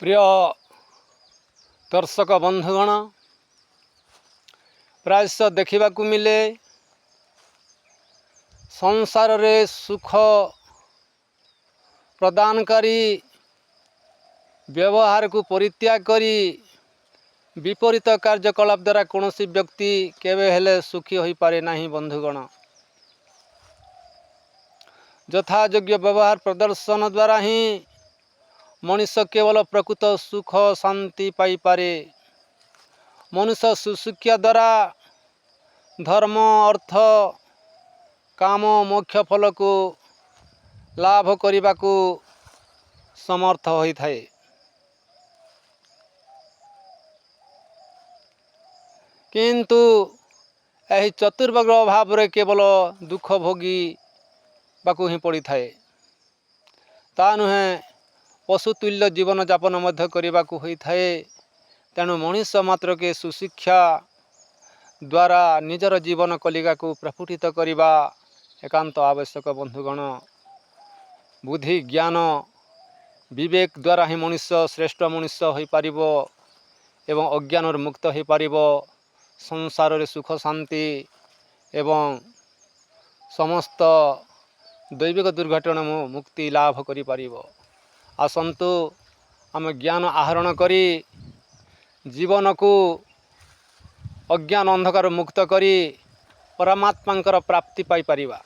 प्रिय दर्शक बंधुगण प्रायश देखा मिले संसार रे सुख प्रदानकारी व्यवहार को परित्याग करी विपरीत कार्यकलाप द्वारा कौन व्यक्ति केवे हेले सुखी हो पारे नहीं। बंधुगण यथायोग्य व्यवहार प्रदर्शन द्वारा ही मनुष्य केवल प्रकृत सुख शांति पाई पारे। मनुष्य सुशिक्षा द्वारा धर्म अर्थ काम मोक्ष फल को लाभ करने को समर्थ होता है। किंतु यही चतुर्वर्ग अभाव रे केवल दुख भोगी बाकू ही पड़ी थाए। ता नुहे पशुतुल्य जीवन यापन मध्य करने को होता है। तेणु मनुष्य मात्र के सुशिक्षा द्वारा निजर जीवन कलिका को प्रस्फुटित करने एकांत आवश्यक। बंधुगण बुद्धि ज्ञान विवेक द्वारा ही मनुष्य श्रेष्ठ मनुष्य हो पारिबो एवं अज्ञान मुक्त हो पारिबो। संसार रे सुख शांति एवं समस्त दैविक दुर्घटना मुक्ति लाभ करि पारिबो। आसंतु आम ज्ञान आहरण करी जीवन को अज्ञान अंधकार मुक्त करी परमात्मा प्राप्ति पाई परिबा।